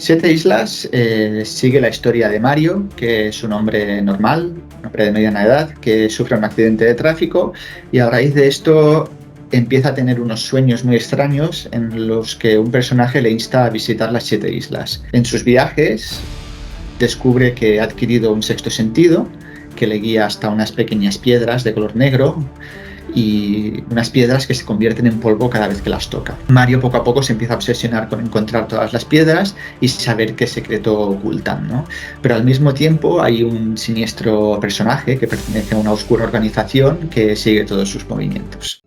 Siete Islas sigue la historia de Mario, que es un hombre normal, un hombre de mediana edad, que sufre un accidente de tráfico y a raíz de esto empieza a tener unos sueños muy extraños en los que un personaje le insta a visitar las siete islas. En sus viajes descubre que ha adquirido un sexto sentido que le guía hasta unas pequeñas piedras de color negro y unas piedras que se convierten en polvo cada vez que las toca. Mario poco a poco se empieza a obsesionar con encontrar todas las piedras y saber qué secreto ocultan, ¿no? Pero al mismo tiempo hay un siniestro personaje que pertenece a una oscura organización que sigue todos sus movimientos.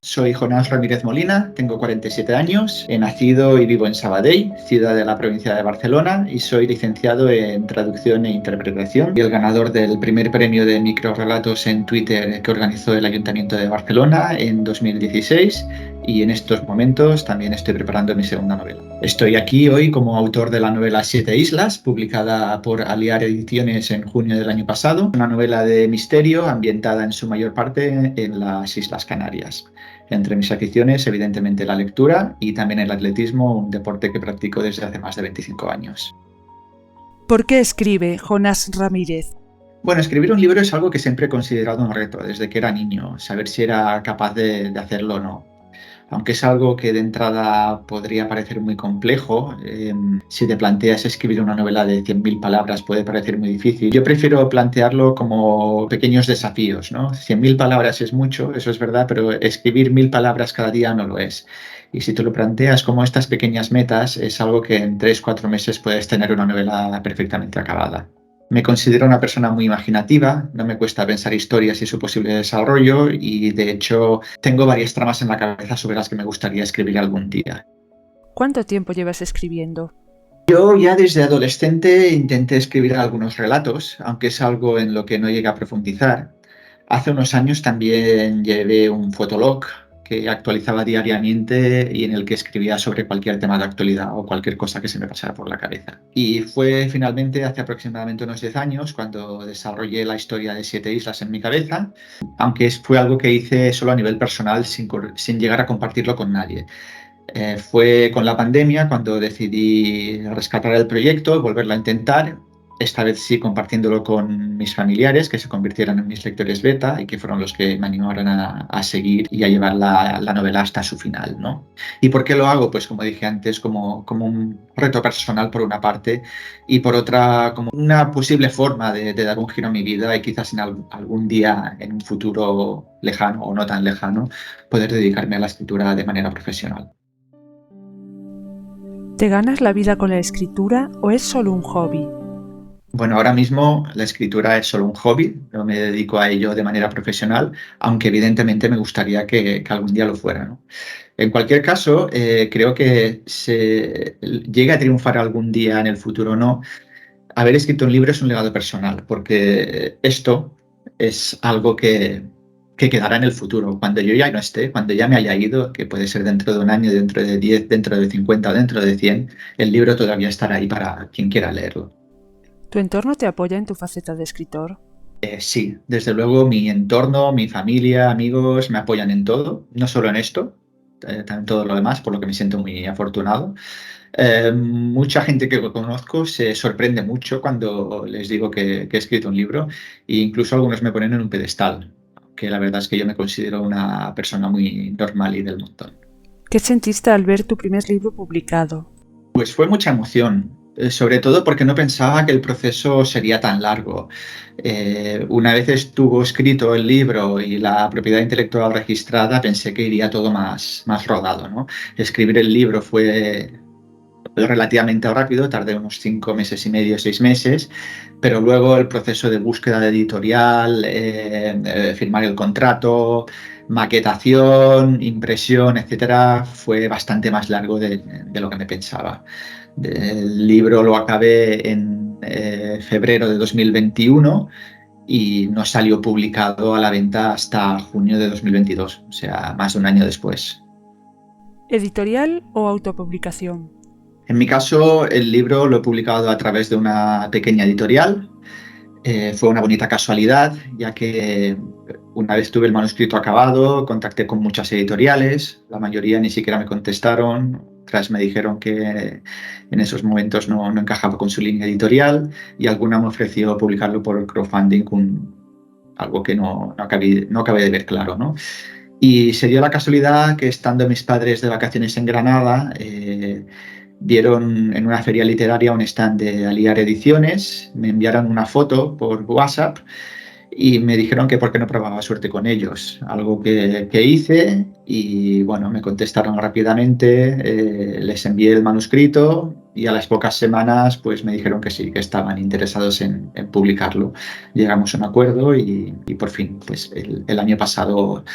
Soy Jonás Ramírez Molina, tengo 47 años, he nacido y vivo en Sabadell, ciudad de la provincia de Barcelona, y soy licenciado en Traducción e Interpretación y el ganador del primer premio de microrrelatos en Twitter que organizó el Ayuntamiento de Barcelona en 2016, y en estos momentos también estoy preparando mi segunda novela. Estoy aquí hoy como autor de la novela Siete Islas, publicada por Aliar Ediciones en junio del año pasado, una novela de misterio ambientada en su mayor parte en las Islas Canarias. Entre mis aficiones, evidentemente, la lectura y también el atletismo, un deporte que practico desde hace más de 25 años. ¿Por qué escribe Jonás Ramírez? Bueno, escribir un libro es algo que siempre he considerado un reto desde que era niño, saber si era capaz de hacerlo o no. Aunque es algo que de entrada podría parecer muy complejo, si te planteas escribir una novela de 100.000 palabras puede parecer muy difícil. Yo prefiero plantearlo como pequeños desafíos, ¿no? 100.000 palabras es mucho, eso es verdad, pero escribir 1.000 palabras cada día no lo es. Y si te lo planteas como estas pequeñas metas, es algo que en 3-4 meses puedes tener una novela perfectamente acabada. Me considero una persona muy imaginativa, no me cuesta pensar historias y su posible desarrollo y de hecho tengo varias tramas en la cabeza sobre las que me gustaría escribir algún día. ¿Cuánto tiempo llevas escribiendo? Yo ya desde adolescente intenté escribir algunos relatos, aunque es algo en lo que no llegué a profundizar. Hace unos años también llevé un fotolog que actualizaba diariamente y en el que escribía sobre cualquier tema de actualidad o cualquier cosa que se me pasara por la cabeza. Y fue finalmente hace aproximadamente unos 10 años cuando desarrollé la historia de Siete Islas en mi cabeza, aunque fue algo que hice solo a nivel personal sin llegar a compartirlo con nadie. Fue con la pandemia cuando decidí rescatar el proyecto, volverlo a intentar, esta vez sí compartiéndolo con mis familiares, que se convirtieron en mis lectores beta y que fueron los que me animaron a seguir y a llevar la novela hasta su final, ¿no? ¿Y por qué lo hago? Pues como dije antes, como un reto personal por una parte y por otra como una posible forma de dar un giro a mi vida y quizás en algún día, en un futuro lejano o no tan lejano, poder dedicarme a la escritura de manera profesional. ¿Te ganas la vida con la escritura o es solo un hobby? Bueno, ahora mismo la escritura es solo un hobby, no me dedico a ello de manera profesional, aunque evidentemente me gustaría que algún día lo fuera, ¿no? En cualquier caso, creo que se llegue a triunfar algún día en el futuro o no, haber escrito un libro es un legado personal, porque esto es algo que quedará en el futuro. Cuando yo ya no esté, cuando ya me haya ido, que puede ser dentro de un año, dentro de 10, dentro de 50 o dentro de 100, el libro todavía estará ahí para quien quiera leerlo. ¿Tu entorno te apoya en tu faceta de escritor? Sí, desde luego mi entorno, mi familia, amigos me apoyan en todo, no solo en esto, también en todo lo demás, por lo que me siento muy afortunado. Mucha gente que conozco se sorprende mucho cuando les digo que he escrito un libro e incluso algunos me ponen en un pedestal, que la verdad es que yo me considero una persona muy normal y del montón. ¿Qué sentiste al ver tu primer libro publicado? Pues fue mucha emoción, sobre todo porque no pensaba que el proceso sería tan largo. Una vez estuvo escrito el libro y la propiedad intelectual registrada, pensé que iría todo más rodado, ¿no? Escribir el libro fue relativamente rápido, tardé unos 5 meses y medio, 6 meses, pero luego el proceso de búsqueda de editorial, firmar el contrato, maquetación, impresión, etcétera, fue bastante más largo de lo que me pensaba. El libro lo acabé en febrero de 2021 y no salió publicado a la venta hasta junio de 2022, o sea, más de un año después. ¿Editorial o autopublicación? En mi caso, el libro lo he publicado a través de una pequeña editorial. Fue una bonita casualidad, ya que una vez tuve el manuscrito acabado, contacté con muchas editoriales, la mayoría ni siquiera me contestaron, otras me dijeron que en esos momentos no encajaba con su línea editorial y alguna me ofreció publicarlo por crowdfunding, algo que no acabé de ver claro, ¿no? Y se dio la casualidad que estando mis padres de vacaciones en Granada, dieron en una feria literaria un stand de Aliar Ediciones, me enviaron una foto por WhatsApp y me dijeron que por qué no probaba suerte con ellos, algo que hice y bueno, me contestaron rápidamente, les envié el manuscrito y a las pocas semanas pues me dijeron que sí, que estaban interesados en publicarlo. Llegamos a un acuerdo y por fin, pues el año pasado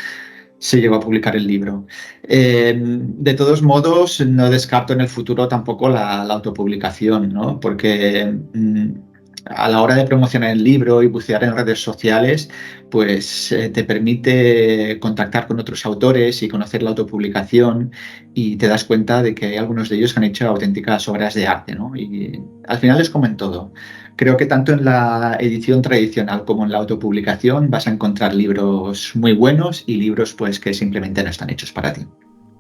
se llegó a publicar el libro. De todos modos, no descarto en el futuro tampoco la autopublicación, ¿no? Porque a la hora de promocionar el libro y bucear en redes sociales, pues te permite contactar con otros autores y conocer la autopublicación y te das cuenta de que hay algunos de ellos que han hecho auténticas obras de arte, ¿no? Y al final es como en todo. Creo que tanto en la edición tradicional como en la autopublicación vas a encontrar libros muy buenos y libros pues que simplemente no están hechos para ti.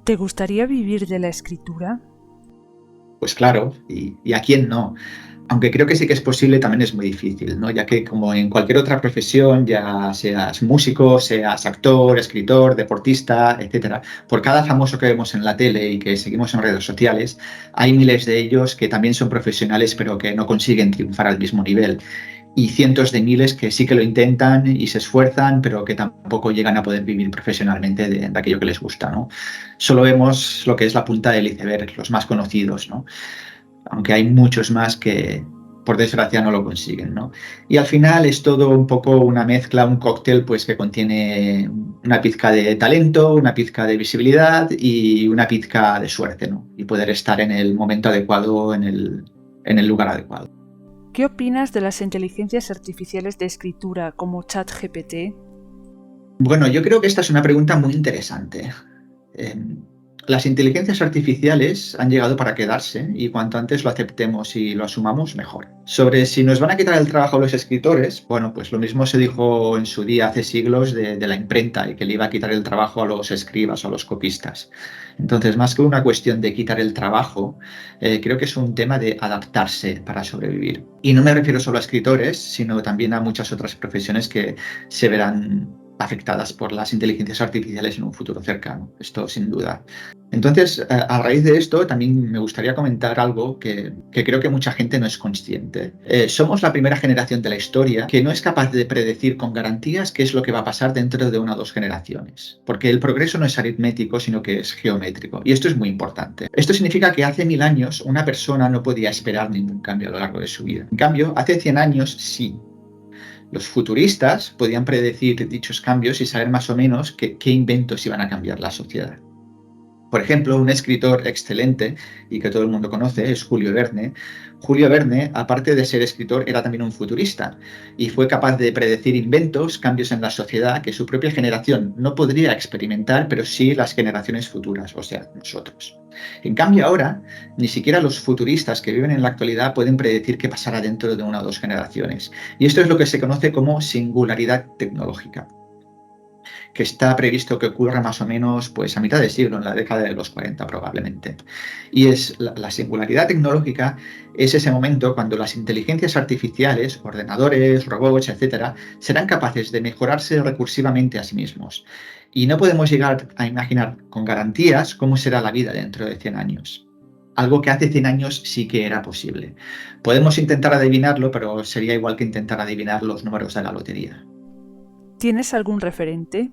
¿Te gustaría vivir de la escritura? Pues claro, y a quién no. Aunque creo que sí que es posible, también es muy difícil, ¿no? Ya que como en cualquier otra profesión, ya seas músico, seas actor, escritor, deportista, etcétera, por cada famoso que vemos en la tele y que seguimos en redes sociales, hay miles de ellos que también son profesionales, pero que no consiguen triunfar al mismo nivel. Y cientos de miles que sí que lo intentan y se esfuerzan, pero que tampoco llegan a poder vivir profesionalmente de aquello que les gusta, ¿no? Solo vemos lo que es la punta del iceberg, los más conocidos, ¿no? Aunque hay muchos más que, por desgracia, no lo consiguen, ¿no? Y al final es todo un poco una mezcla, un cóctel, pues que contiene una pizca de talento, una pizca de visibilidad y una pizca de suerte, ¿no? Y poder estar en el momento adecuado, en el lugar adecuado. ¿Qué opinas de las inteligencias artificiales de escritura como ChatGPT? Bueno, yo creo que esta es una pregunta muy interesante. Eh, las inteligencias artificiales han llegado para quedarse y cuanto antes lo aceptemos y lo asumamos, mejor. Sobre si nos van a quitar el trabajo a los escritores, bueno, pues lo mismo se dijo en su día, hace siglos, de la imprenta y que le iba a quitar el trabajo a los escribas o a los copistas. Entonces, más que una cuestión de quitar el trabajo, creo que es un tema de adaptarse para sobrevivir. Y no me refiero solo a escritores, sino también a muchas otras profesiones que se verán afectadas por las inteligencias artificiales en un futuro cercano. Esto sin duda. Entonces, a raíz de esto, también me gustaría comentar algo que creo que mucha gente no es consciente. Somos la primera generación de la historia que no es capaz de predecir con garantías qué es lo que va a pasar dentro de una o dos generaciones, porque el progreso no es aritmético, sino que es geométrico. Y esto es muy importante. Esto significa que hace 1000 años una persona no podía esperar ningún cambio a lo largo de su vida. En cambio, hace 100 años sí. Los futuristas podían predecir dichos cambios y saber más o menos qué inventos iban a cambiar la sociedad. Por ejemplo, un escritor excelente y que todo el mundo conoce es Julio Verne. Julio Verne, aparte de ser escritor, era también un futurista y fue capaz de predecir inventos, cambios en la sociedad que su propia generación no podría experimentar, pero sí las generaciones futuras, o sea, nosotros. En cambio, ahora, ni siquiera los futuristas que viven en la actualidad pueden predecir qué pasará dentro de una o dos generaciones. Y esto es lo que se conoce como singularidad tecnológica, que está previsto que ocurra más o menos pues, a mitad de siglo, en la década de los 40 probablemente. Y es la singularidad tecnológica es ese momento cuando las inteligencias artificiales, ordenadores, robots, etcétera, serán capaces de mejorarse recursivamente a sí mismos. Y no podemos llegar a imaginar con garantías cómo será la vida dentro de 100 años. Algo que hace 100 años sí que era posible. Podemos intentar adivinarlo, pero sería igual que intentar adivinar los números de la lotería. ¿Tienes algún referente?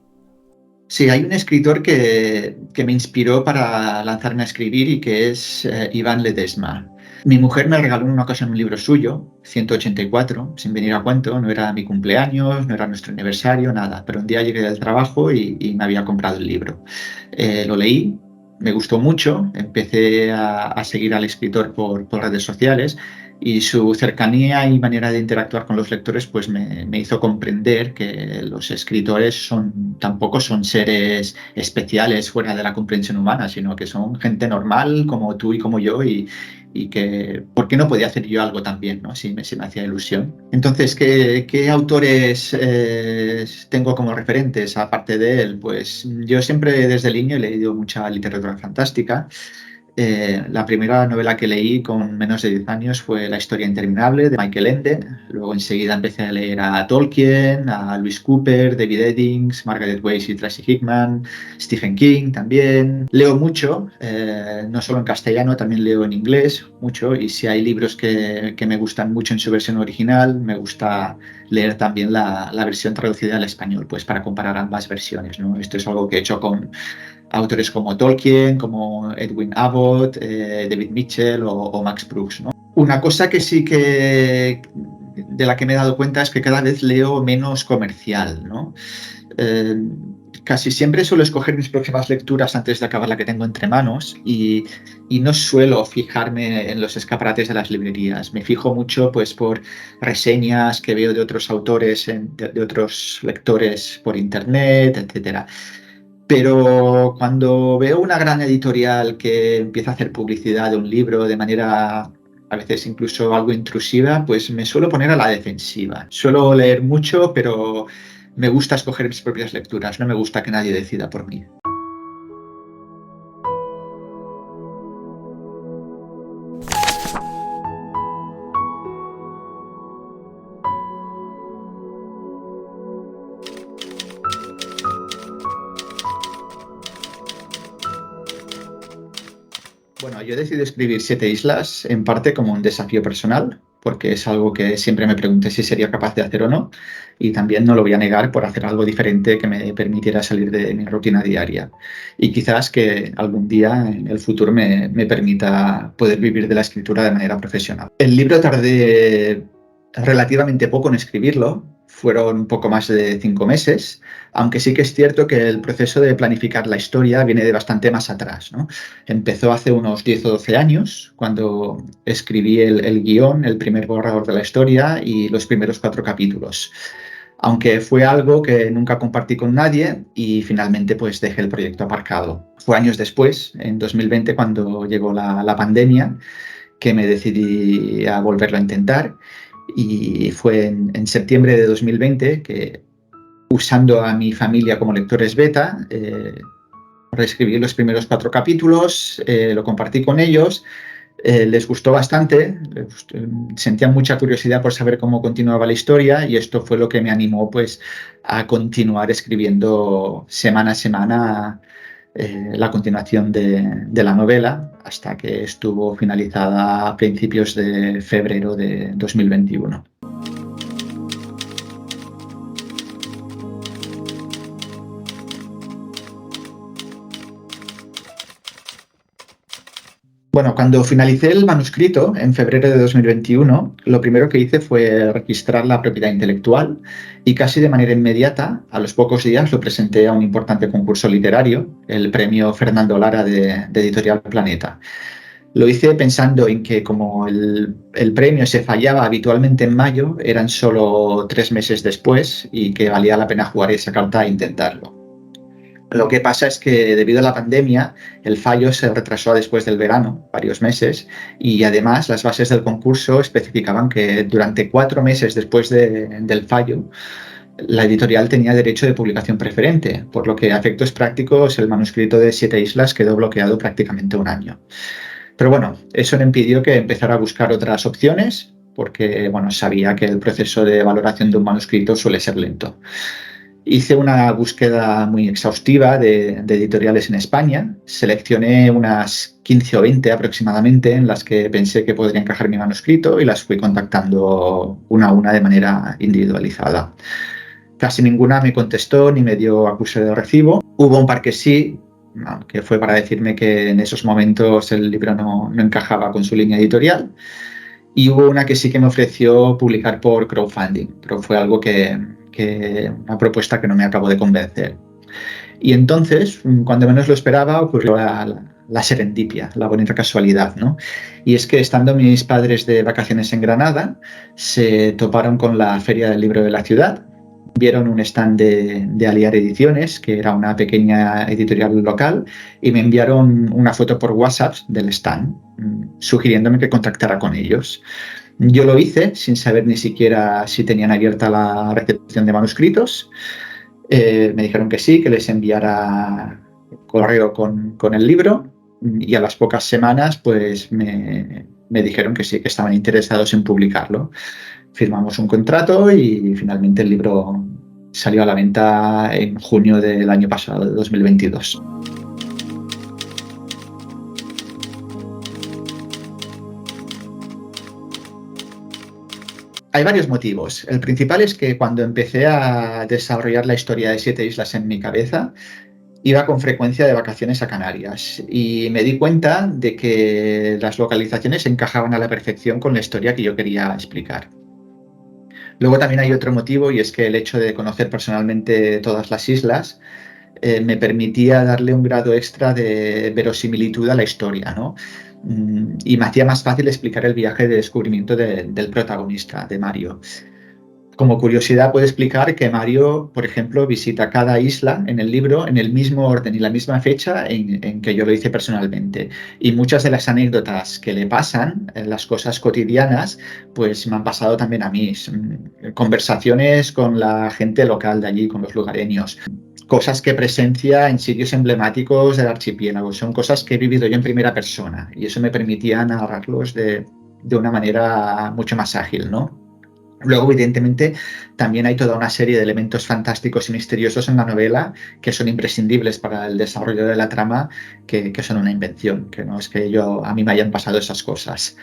Sí, hay un escritor que me inspiró para lanzarme a escribir y que es Iván Ledesma. Mi mujer me regaló en una ocasión un libro suyo, 184, sin venir a cuento, no era mi cumpleaños, no era nuestro aniversario, nada, pero un día llegué del trabajo y me había comprado el libro. Lo leí, me gustó mucho, empecé a seguir al escritor por redes sociales y su cercanía y manera de interactuar con los lectores pues me hizo comprender que los escritores tampoco son seres especiales fuera de la comprensión humana, sino que son gente normal como tú y como yo y que por qué no podía hacer yo algo también, ¿no? Si me hacía ilusión. Entonces, ¿qué autores tengo como referentes aparte de él? Pues yo siempre desde niño he leído mucha literatura fantástica. La primera novela que leí con menos de 10 años fue La historia interminable de Michael Ende. Luego enseguida empecé a leer a Tolkien, a Lewis Cooper, David Eddings, Margaret Weiss y Tracy Hickman, Stephen King también. Leo mucho, no solo en castellano, también leo en inglés mucho, y si hay libros que me gustan mucho en su versión original, me gusta leer también la versión traducida al español, pues para comparar ambas versiones, ¿no? Esto es algo que he hecho con autores como Tolkien, como Edwin Abbott, David Mitchell o Max Brooks, ¿no? Una cosa que sí que de la que me he dado cuenta es que cada vez leo menos comercial, ¿no? Eh, Casi siempre suelo escoger mis próximas lecturas antes de acabar la que tengo entre manos y no suelo fijarme en los escaparates de las librerías. Me fijo mucho pues, por reseñas que veo de otros autores, de otros lectores por internet, etcétera. Pero cuando veo una gran editorial que empieza a hacer publicidad de un libro de manera a veces incluso algo intrusiva, pues me suelo poner a la defensiva. Suelo leer mucho, pero me gusta escoger mis propias lecturas, no me gusta que nadie decida por mí. Bueno, yo he decidido escribir Siete Islas en parte como un desafío personal, porque es algo que siempre me pregunté si sería capaz de hacer o no, y también no lo voy a negar por hacer algo diferente que me permitiera salir de mi rutina diaria. Y quizás que algún día en el futuro me permita poder vivir de la escritura de manera profesional. El libro tardé relativamente poco en escribirlo, fueron un poco más de 5 meses, aunque sí que es cierto que el proceso de planificar la historia viene de bastante más atrás, ¿no? Empezó hace unos 10 o 12 años, cuando escribí el guión, el primer borrador de la historia y los primeros 4 capítulos. Aunque fue algo que nunca compartí con nadie y finalmente pues dejé el proyecto aparcado. Fue años después, en 2020, cuando llegó la pandemia, que me decidí a volverlo a intentar y fue en septiembre de 2020 que, usando a mi familia como lectores beta, reescribí los primeros 4 capítulos, lo compartí con ellos, les gustó bastante, sentían mucha curiosidad por saber cómo continuaba la historia y esto fue lo que me animó pues, a continuar escribiendo semana a semana la continuación de la novela hasta que estuvo finalizada a principios de febrero de 2021. Bueno, cuando finalicé el manuscrito en febrero de 2021, lo primero que hice fue registrar la propiedad intelectual y casi de manera inmediata, a los pocos días, lo presenté a un importante concurso literario, el premio Fernando Lara de Editorial Planeta. Lo hice pensando en que como el premio se fallaba habitualmente en mayo, eran solo 3 meses después y que valía la pena jugar esa carta e intentarlo. Lo que pasa es que debido a la pandemia, el fallo se retrasó a después del verano, varios meses, y además las bases del concurso especificaban que durante 4 meses después del fallo, la editorial tenía derecho de publicación preferente, por lo que a efectos prácticos el manuscrito de Siete Islas quedó bloqueado prácticamente un año. Pero bueno, eso no impidió que empezara a buscar otras opciones, porque bueno, sabía que el proceso de valoración de un manuscrito suele ser lento. Hice una búsqueda muy exhaustiva de editoriales en España. Seleccioné unas 15 o 20 aproximadamente en las que pensé que podría encajar mi manuscrito y las fui contactando una a una de manera individualizada. Casi ninguna me contestó ni me dio acuse de recibo. Hubo un par que sí, que fue para decirme que en esos momentos el libro no encajaba con su línea editorial. Y hubo una que sí que me ofreció publicar por crowdfunding, pero fue algo una propuesta que no me acabó de convencer. Y entonces, cuando menos lo esperaba, ocurrió la serendipia, la bonita casualidad, ¿no? Y es que estando mis padres de vacaciones en Granada, se toparon con la Feria del Libro de la ciudad, Vieron un stand de Aliar Ediciones, que era una pequeña editorial local, y me enviaron una foto por WhatsApp del stand, sugiriéndome que contactara con ellos. Yo lo hice sin saber ni siquiera si tenían abierta la recepción de manuscritos. Me dijeron que sí, que les enviara correo con el libro, y a las pocas semanas pues me dijeron que sí, que estaban interesados en publicarlo. Firmamos un contrato y finalmente el libro salió a la venta en junio del año pasado, de 2022. Hay varios motivos. El principal es que cuando empecé a desarrollar la historia de Siete Islas en mi cabeza, iba con frecuencia de vacaciones a Canarias y me di cuenta de que las localizaciones encajaban a la perfección con la historia que yo quería explicar. Luego también hay otro motivo, y es que el hecho de conocer personalmente todas las islas me permitía darle un grado extra de verosimilitud a la historia, ¿no? Y me hacía más fácil explicar el viaje de descubrimiento del protagonista, de Mario. Como curiosidad, puedo explicar que Mario, por ejemplo, visita cada isla en el libro en el mismo orden y la misma fecha en que yo lo hice personalmente. Y muchas de las anécdotas que le pasan, las cosas cotidianas, pues me han pasado también a mí. Conversaciones con la gente local de allí, con los lugareños. Cosas que presencia en sitios emblemáticos del archipiélago. Son cosas que he vivido yo en primera persona y eso me permitía narrarlos de una manera mucho más ágil, ¿no? Luego, evidentemente, también hay toda una serie de elementos fantásticos y misteriosos en la novela que son imprescindibles para el desarrollo de la trama, que son una invención, que no es que a mí me hayan pasado esas cosas.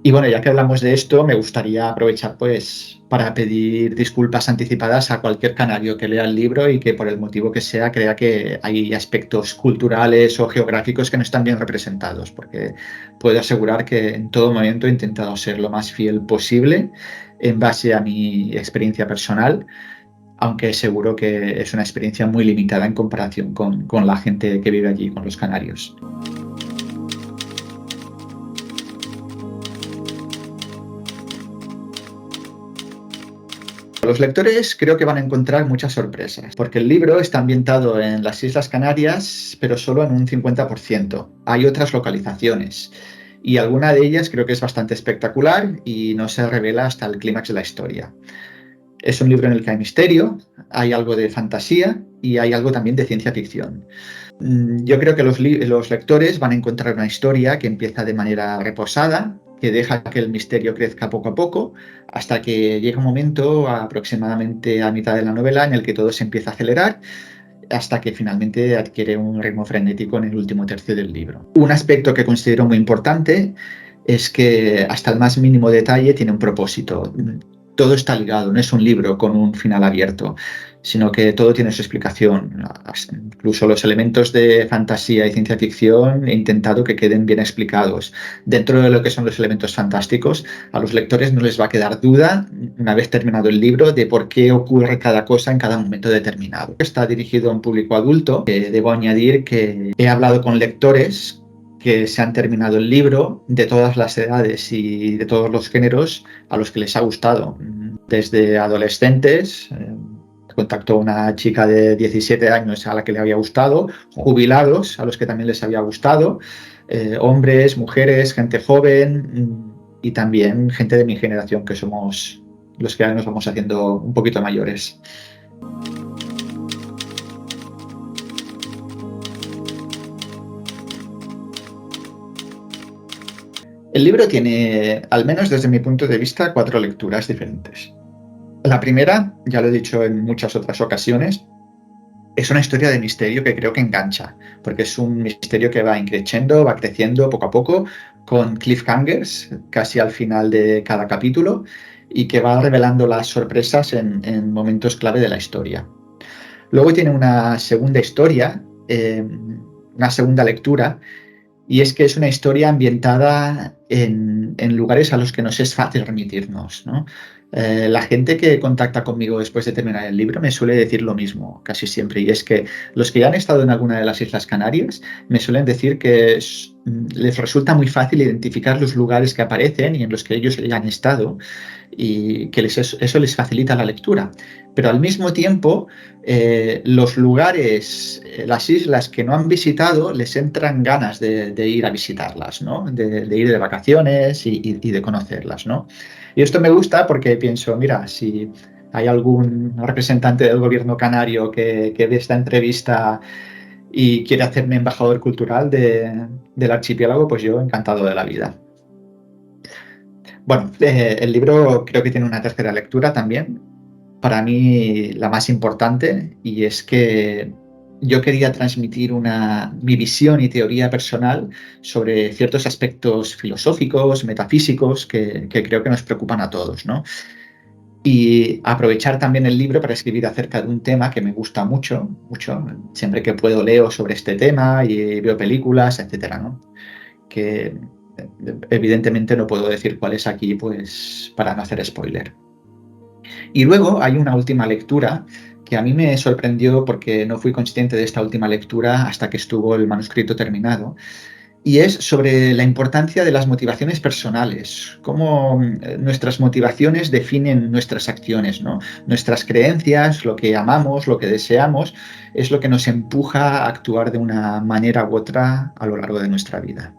Y bueno, ya que hablamos de esto, me gustaría aprovechar pues para pedir disculpas anticipadas a cualquier canario que lea el libro y que por el motivo que sea crea que hay aspectos culturales o geográficos que no están bien representados, porque puedo asegurar que en todo momento he intentado ser lo más fiel posible en base a mi experiencia personal, aunque seguro que es una experiencia muy limitada en comparación con la gente que vive allí, con los canarios. Los lectores creo que van a encontrar muchas sorpresas, porque el libro está ambientado en las Islas Canarias, pero solo en un 50%. Hay otras localizaciones, y alguna de ellas creo que es bastante espectacular y no se revela hasta el clímax de la historia. Es un libro en el que hay misterio, hay algo de fantasía y hay algo también de ciencia ficción. Yo creo que los lectores van a encontrar una historia que empieza de manera reposada, que deja que el misterio crezca poco a poco, hasta que llega un momento, aproximadamente a mitad de la novela, en el que todo se empieza a acelerar, hasta que finalmente adquiere un ritmo frenético en el último tercio del libro. Un aspecto que considero muy importante es que hasta el más mínimo detalle tiene un propósito. Todo está ligado, no es un libro con un final abierto, sino que todo tiene su explicación. Incluso los elementos de fantasía y ciencia ficción he intentado que queden bien explicados. Dentro de lo que son los elementos fantásticos, a los lectores no les va a quedar duda, una vez terminado el libro, de por qué ocurre cada cosa en cada momento determinado. Está dirigido a un público adulto. Debo añadir que he hablado con lectores que se han terminado el libro, de todas las edades y de todos los géneros, a los que les ha gustado. Desde adolescentes, contactó una chica de 17 años a la que le había gustado, jubilados a los que también les había gustado, hombres, mujeres, gente joven, y también gente de mi generación, que somos los que ahora nos vamos haciendo un poquito mayores. El libro tiene, al menos desde mi punto de vista, 4 lecturas diferentes. La primera, ya lo he dicho en muchas otras ocasiones, es una historia de misterio que creo que engancha, porque es un misterio que va increciendo, va creciendo poco a poco, con cliffhangers casi al final de cada capítulo, y que va revelando las sorpresas en momentos clave de la historia. Luego tiene una segunda historia, una segunda lectura, y es que es una historia ambientada en lugares a los que nos es fácil remitirnos, ¿no? La gente que contacta conmigo después de terminar el libro me suele decir lo mismo casi siempre, y es que los que ya han estado en alguna de las Islas Canarias me suelen decir que les resulta muy fácil identificar los lugares que aparecen y en los que ellos ya han estado, y que eso les facilita la lectura. Pero al mismo tiempo, los lugares, las islas que no han visitado, les entran ganas de ir a visitarlas, ¿no? De ir de vacaciones y de conocerlas, ¿no? Y esto me gusta porque pienso, mira, si hay algún representante del gobierno canario que ve esta entrevista y quiere hacerme embajador cultural del archipiélago, pues yo encantado de la vida. Bueno, el libro creo que tiene una tercera lectura también, para mí la más importante, y es que yo quería transmitir mi visión y teoría personal sobre ciertos aspectos filosóficos, metafísicos, que creo que nos preocupan a todos, ¿no? Y aprovechar también el libro para escribir acerca de un tema que me gusta mucho, mucho. Siempre que puedo leo sobre este tema y veo películas, etcétera, ¿no? Que evidentemente no puedo decir cuál es aquí, pues para no hacer spoiler. Y luego hay una última lectura que a mí me sorprendió porque no fui consciente de esta última lectura hasta que estuvo el manuscrito terminado, y es sobre la importancia de las motivaciones personales, cómo nuestras motivaciones definen nuestras acciones, ¿no? Nuestras creencias, lo que amamos, lo que deseamos, es lo que nos empuja a actuar de una manera u otra a lo largo de nuestra vida.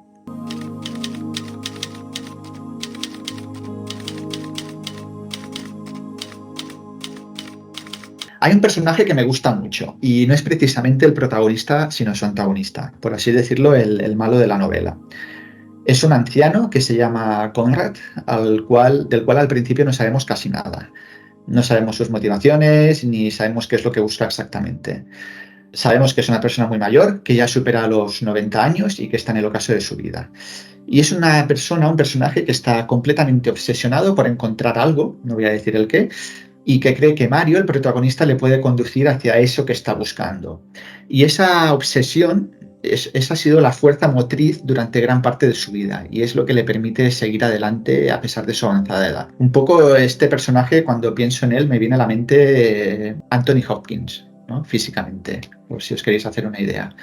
Hay un personaje que me gusta mucho y no es precisamente el protagonista, sino su antagonista, por así decirlo, el malo de la novela. Es un anciano que se llama Conrad, del cual al principio no sabemos casi nada. No sabemos sus motivaciones ni sabemos qué es lo que busca exactamente. Sabemos que es una persona muy mayor, que ya supera los 90 años y que está en el ocaso de su vida. Y es un personaje que está completamente obsesionado por encontrar algo, no voy a decir el qué, y que cree que Mario, el protagonista, le puede conducir hacia eso que está buscando. Y esa obsesión, esa ha sido la fuerza motriz durante gran parte de su vida, y es lo que le permite seguir adelante a pesar de su avanzada edad. Un poco este personaje, cuando pienso en él, me viene a la mente Anthony Hopkins, ¿no? Físicamente, por si os queréis hacer una idea.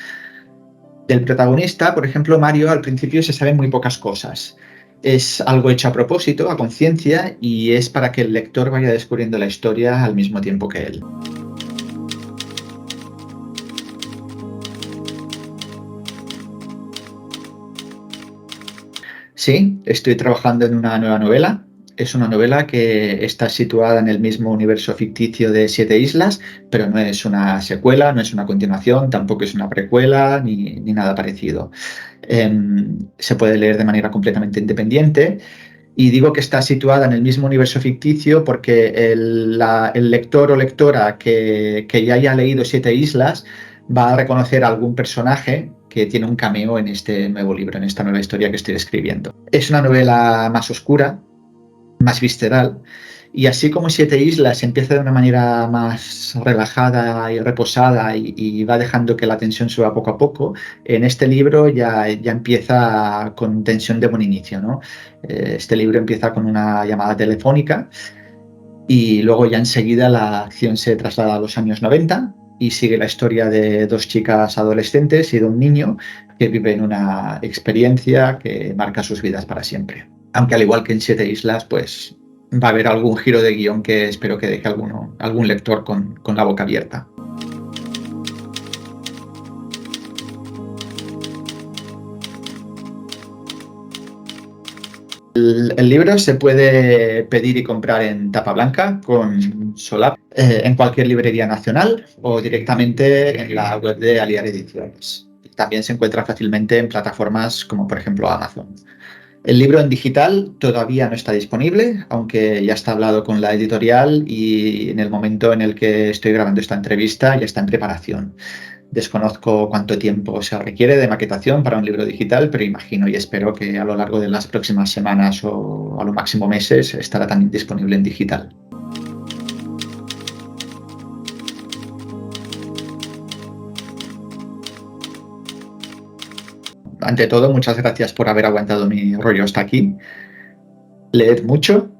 Del protagonista, por ejemplo, Mario, al principio se saben muy pocas cosas. Es algo hecho a propósito, a conciencia, y es para que el lector vaya descubriendo la historia al mismo tiempo que él. Sí, estoy trabajando en una nueva novela. Es una novela que está situada en el mismo universo ficticio de Siete Islas, pero no es una secuela, no es una continuación, tampoco es una precuela ni nada parecido. Se puede leer de manera completamente independiente. Y digo que está situada en el mismo universo ficticio porque el lector o lectora que ya haya leído Siete Islas va a reconocer a algún personaje que tiene un cameo en este nuevo libro, en esta nueva historia que estoy escribiendo. Es una novela más oscura, más visceral, y así como Siete Islas empieza de una manera más relajada y reposada y va dejando que la tensión suba poco a poco, en este libro ya empieza con tensión de buen inicio, ¿no? Este libro empieza con una llamada telefónica y luego ya enseguida la acción se traslada a los años 90 y sigue la historia de dos chicas adolescentes y de un niño que viven una experiencia que marca sus vidas para siempre. Aunque al igual que en Siete Islas, pues va a haber algún giro de guión que espero que deje algún lector con la boca abierta. El libro se puede pedir y comprar en tapa blanca con solap en cualquier librería nacional o directamente en la web de Aliar Ediciones. También se encuentra fácilmente en plataformas como por ejemplo Amazon. El libro en digital todavía no está disponible, aunque ya está hablado con la editorial y en el momento en el que estoy grabando esta entrevista ya está en preparación. Desconozco cuánto tiempo se requiere de maquetación para un libro digital, pero imagino y espero que a lo largo de las próximas semanas o a lo máximo meses estará también disponible en digital. ante todo, muchas gracias por haber aguantado mi rollo hasta aquí. Leed mucho.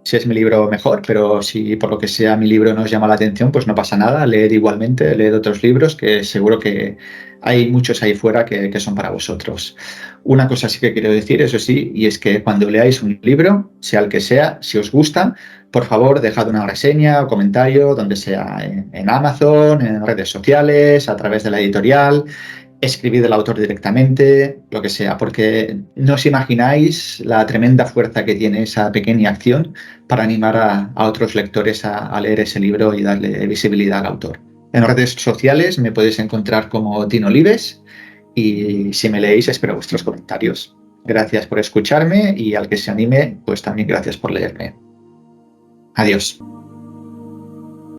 Si es mi libro, mejor, pero si por lo que sea mi libro no os llama la atención, pues no pasa nada. Leed igualmente, leed otros libros, que seguro que hay muchos ahí fuera que son para vosotros. Una cosa sí que quiero decir, eso sí, y es que cuando leáis un libro, sea el que sea, si os gusta, por favor, dejad una reseña o comentario, donde sea, en Amazon, en redes sociales, a través de la editorial. Escribid al autor directamente, lo que sea, porque no os imagináis la tremenda fuerza que tiene esa pequeña acción para animar a otros lectores a leer ese libro y darle visibilidad al autor. En redes sociales me podéis encontrar como Tino Olives y si me leéis espero vuestros comentarios. Gracias por escucharme y al que se anime, pues también gracias por leerme. Adiós.